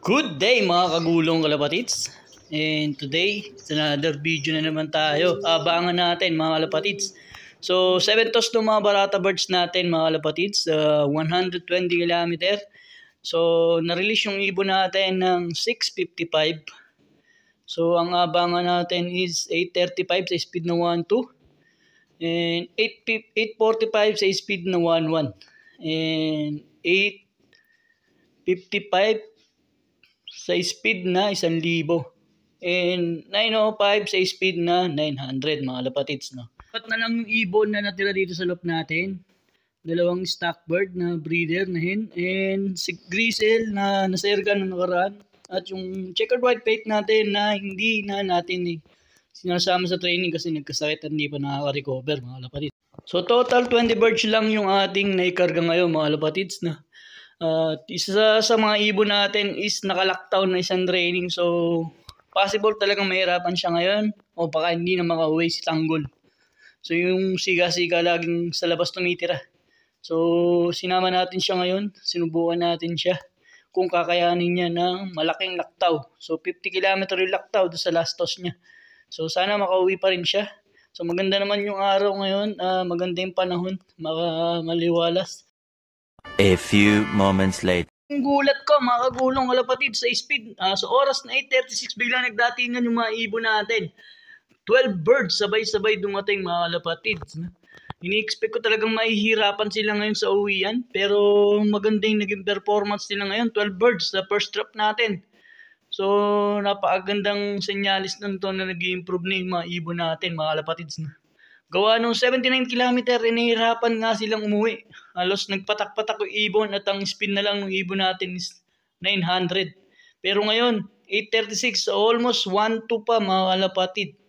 Good day mga kagulong kalapatids. And today, it's another video na naman tayo. Abangan natin mga kalapatids. So, 7 toss ng mga barata birds natin mga kalapatids. 120 km. So, na-release yung ibon natin ng 6:55. So, ang abangan natin is 8:35 sa speed na 1-2. And 8:45 sa speed na 1-1. And 8:55 sa speed na 1,000 and 9:05 sa speed na 900 mga lapatids, no? At na lang yung ibon na natira dito sa loop natin. Dalawang stockbird na breeder na hen and si grizzle na naserga ng nakaraan at yung checkered white plate natin na hindi na natin sinasama sa training kasi nagkasakit at hindi pa nakaka-recover mga lapatids. So total 20 birds lang yung ating naikarga ngayon mga lapatids, na isa sa mga ibon natin is naka-lockdown na isang training. So, possible talagang mahirapan siya ngayon o baka hindi na makauwi si Tanggol. So, yung siga-siga laging sa labas tumitira. So, sinama natin siya ngayon. Sinubukan natin siya kung kakayanin niya ng malaking laktaw. So, 50 km yung laktaw sa last toss niya. So, sana makauwi pa rin siya. So, maganda naman yung araw ngayon. Maganda yung panahon. Maliwalas. A few moments later. Gulat ko mga kagulong kalapatid sa speed. Sa oras na 8:36 bigla nagdatingan yung mga ibon natin. 12 birds sabay-sabay dumating mga kalapatid. Ini-expect ko talagang mahihirapan sila ngayon sa uwian. Pero maganda yung naging performance nila ngayon. 12 birds sa first drop natin. So napakagandang senyalis nito na nag-i-improve na yung mga ibon natin mga kalapatids na. Gawa nung 79 km, inahirapan nga silang umuwi. Halos nagpatak-patak yung ibon at ang speed na lang ng ibon natin is 900. Pero ngayon, 8:36, so almost 1-2 pa mga kalapatid.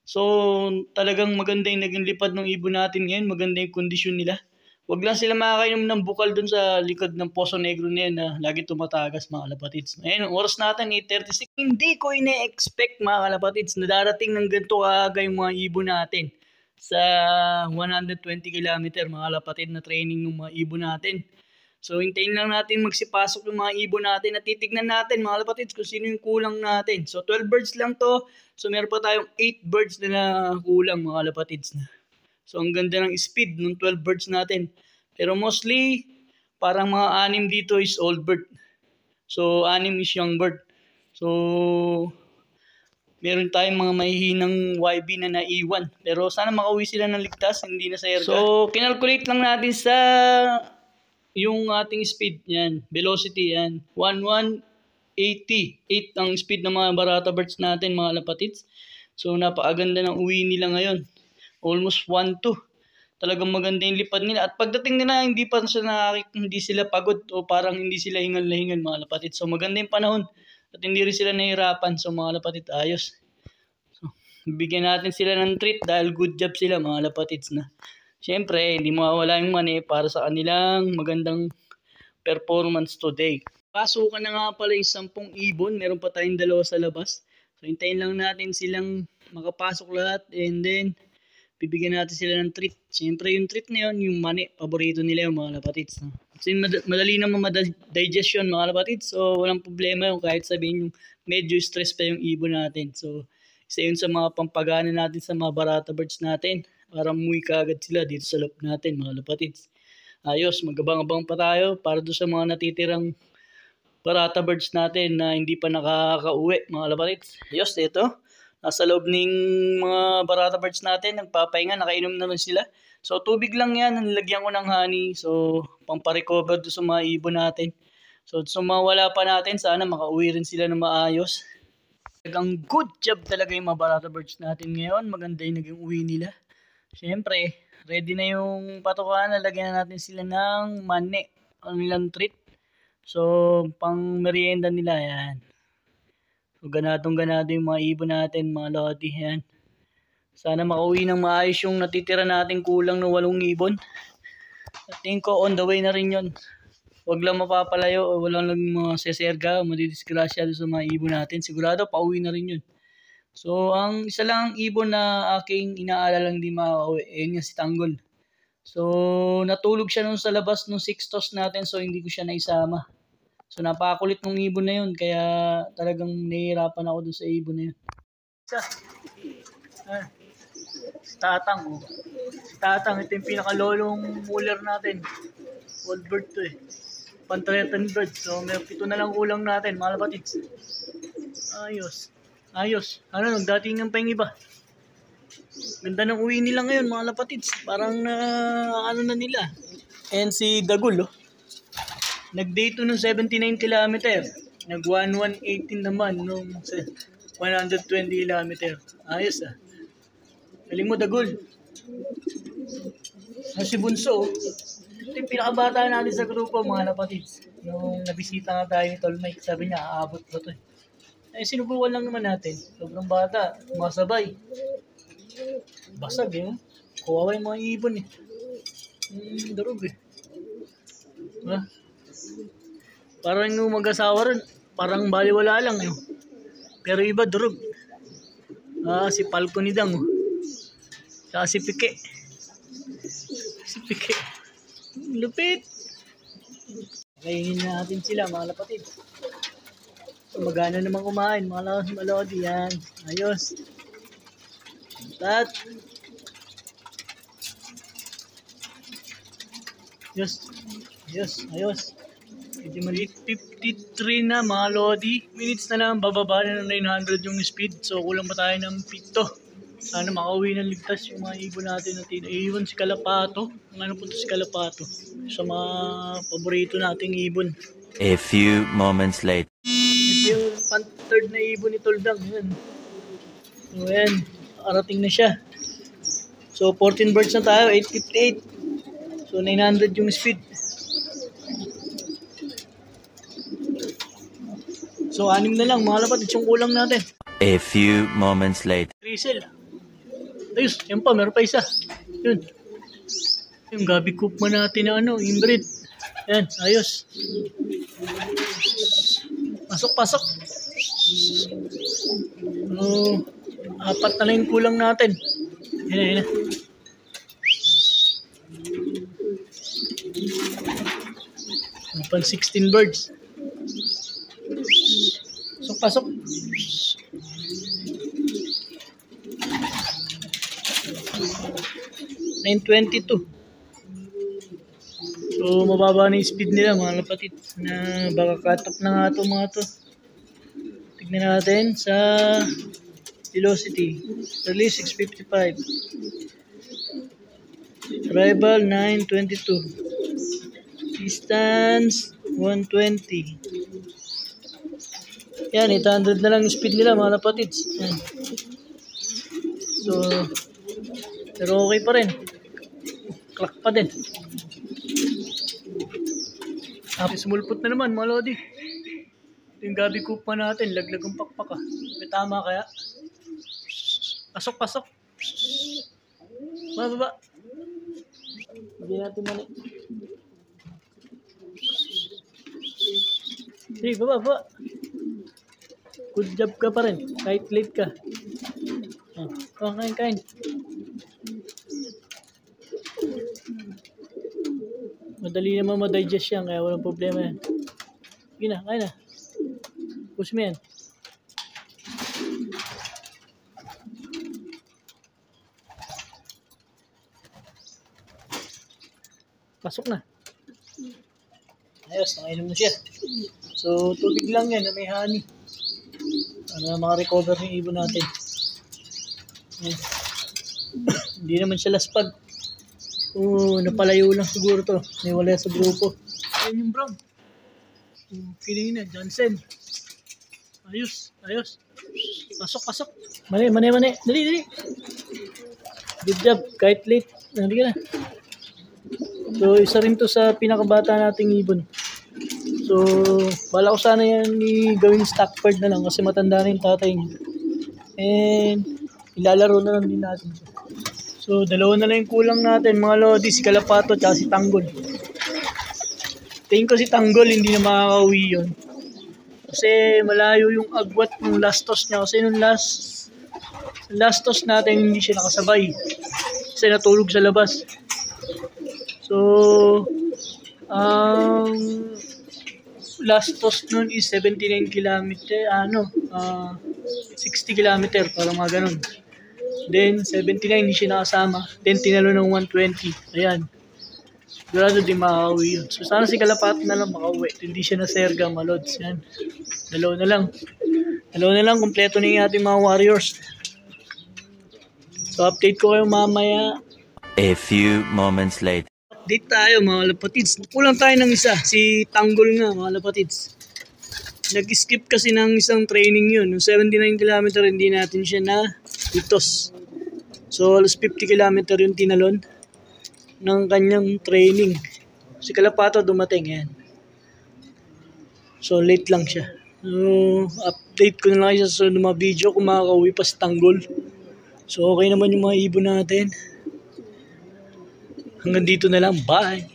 So talagang maganda yung naging lipad ng ibon natin ngayon. Maganda yung kondisyon nila. Huwag lang sila makakainom ng bukal dun sa likod ng Poso Negro na yan na lagi tumatagas mga kalapatids. Ngayon, oras natin 8:36. Hindi ko ine-expect mga kalapatids na darating ng ganito kaaga yung mga ibon natin sa 120 km mga kalapatid na training ng mga ibon natin. So hintayin lang natin magsipasok yung mga ibon natin at titignan natin mga kalapatids kung sino yung kulang natin. So 12 birds lang to. So meron pa tayong 8 birds na kulang mga kalapatids na. So ang ganda ng speed ng 12 birds natin. Pero mostly parang mga 6 dito is old bird. So 6 is young bird. So meron tayong mga mahihinang YB na naiwan. Pero sana makauwi sila ng ligtas, hindi na sa erga. So, kinalculate lang natin sa yung ating speed. Yan, velocity yan. 1180. 8 ang speed ng mga barata birds natin, mga lapatids. So, napakaganda ng uwi nila ngayon. Almost 1-2. Talagang maganda yung lipad nila. At pagdating nila, hindi sila pagod o parang hindi sila hingal na hingal, mga lapatids. So, maganda yung panahon. At hindi rin sila nahihirapan. So mga lapatid, ayos. So, bigyan natin sila ng treat dahil good job sila mga lapatids na. Siyempre, hindi mawawala yung money para sa kanilang magandang performance today. Pasukan na nga pala yung 10 ibon. Meron pa tayong 2 sa labas. So hintayin lang natin silang makapasok lahat and then bibigyan natin sila ng treat. Siyempre yung treat na yun, yung money, paborito nila yung mga lapatids. No? Kasi madali naman ma-digestion mga lapatids. So walang problema yung kahit sabihin yung medyo stress pa yung ibon natin. So isa yun sa mga pampagana natin sa mga barata birds natin. Para umuwi kaagad sila dito sa loop natin mga lapatids. Ayos, magabang-abang pa tayo para doon sa mga natitirang barata birds natin na hindi pa nakakauwi mga lapatids. Ayos, ito. Nasa loob ng mga barata birds natin, nagpapahinga, nakainom na rin sila. So tubig lang yan, nilagyan ko ng honey. So pamparecover doon sa mga ibon natin. So sumawala pa natin, sana makauwi rin sila na maayos. Talagang good job talaga yung mga barata birds natin ngayon. Maganda yung naging uwi nila. Siyempre, ready na yung patukan. Nalagyan na natin sila ng mani, ang nilang treat. So pang merienda nila yan. So, ganadong-ganado yung mga ibon natin, mga lodi, yan. Sana makauwi ng maayos yung natitira natin kulang ng 8 ibon. At tingin ko, on the way na rin yun. Huwag lang mapapalayo o walang lang mga seserga o madidisgrasya sa mga ibon natin. Sigurado, pauwi na rin yun. So, ang isa lang ang ibon na aking inaalalang di makauwi, yun nga si Tanggol. So, natulog siya nung sa labas nung 6 toss natin, so hindi ko siya naisama. So napakakulit ng ibon na yun, kaya talagang nahihirapan ako dun sa ibon na yun. Isa. Si Tatang. Oh. Si Tatang, ito yung pinakalolong muller natin. Old bird to eh. Pantretan bird. So may 7 na lang kulang natin, mga kapatids. Ayos. Ayos. Ano, nagdatingan pa yung iba. Ganda ng uwi nila ngayon, mga lapatids. Parang ano na nila. And si Dagul, oh. Nag-day 2 nung 79 kilometer. Nag-1118 naman nung 120 kilometer. Ayos ah. Galing mo, Dagul. Si Bunso, oh. Ito yung pinakabata natin sa grupo, mga lapatids. Nung nabisita nga tayo ni Tol Mike, sabi niya, aabot pa to eh. Sinubukan lang naman natin. Sobrang bata, masabay. Basag eh. Kawawa yung mga ibon eh. Darog eh. Diba? Parang yung mag-asawa rin, parang baliwala lang eh. Pero iba darog. Si Palco ni Dang. Saka si Pike. Si Pike. Lupit. Kainin natin sila, mga lapatid. So, magana naman kumain, mga lakas malodi yan. Ayos. That. Ayos. Ayos. Ayos. 53 na mga lodi. Minutes na lang, bababa na ng 900 yung speed. So, kulang pa tayo ng 7. Sana makauwi ng ligtas yung mga ibon natin. Iwan si Kalapato. Ang ano po ito si Kalapato. Sa mga paborito nating ibon. A few moments later. Ito yung third na ibon ni Toldang. Yan. So, yan. Arating na siya. So, 14 birds na tayo. 858. So, 900 yung speed. So, 6 na lang. Mga lapatid yung kulang natin. A few moments later. Trisel. Ayos. Yan pa. Meron pa isa. Yun. Yung gabi coop natin na ano. Inbreed. Yan. Ayos. Pasok. Oh, 4 na lang yung kulang natin. Yan na. Pan 16 birds. Pasok. 922. So, mababa na yung speed nila, mga lapatid. Na baka cut off na nga ito, mga to. Tignan natin sa velocity. Release 655. Arrival 922. Distance 120. Yan, 800 na lang yung speed nila, mga lapatids. Yan. So, pero okay pa rin. Clock pa din. Sumulpot na naman, mga lodi. Ito yung gabi coop natin. Laglag ang pakpaka. May tama kaya? Pasok. Baba. Hindi natin mali. Sige, baba. Good job ka pa rin. Kahit late ka. Kain. Madali naman ma-digest yan, kaya walang problema yan. Sige na, kain na. Push mo yan. Pasok na. Ayos, nakainom na siya. So, tubig lang yan na may honey. Para makarecover yung ibon natin. Hindi naman siya laspag. Napalayo lang siguro to. May wala sa grupo. Ayun yung brown. Kiling na, Johnson. Ayos. Pasok. Mali. Dali. Good job. Kahit late. Hindi ka na. So, isa rin to sa pinakabata nating ibon. So, bala ko sana yan gawing stock bird na lang kasi matanda na yung tatay niya. And, ilalaro na lang din natin. So, 2 na lang yung kulang natin, mga lodi, si Kalapato at si Tanggol. Tingin ko si Tanggol, hindi na makakauwi yun. Kasi malayo yung agwat ng last toss niya. Kasi nung last toss natin, hindi siya nakasabay. Kasi natulog sa labas. So, last toss nun is 79 kilometer, 60 kilometer, parang mga ganun. Then, 79, hindi siya nakasama. Then, tinalo ng 120. Ayan. Sigurado di makauwi yun. So, sana si Kalapati na lang makauwi. Hindi siya na serga, malods. Yan. Dalawa na lang. Kompleto na yung ating mga warriors. So, update ko kayo mamaya. A few moments later. Update tayo, mga Lapatids. Kulang tayo ng isa. Si Tanggol nga, mga Lapatids. Nag-skip kasi ng isang training yun. Yung 79 km, hindi natin siya na itos. So, alas 50 km yung tinalon ng kanyang training. Si Kalapato dumating yan. So, late lang siya. So, update ko na lang siya sa mga video kung makakauwi pa sa Tanggol. So, okay naman yung mga ibon natin. Hanggang dito na lang. Bye!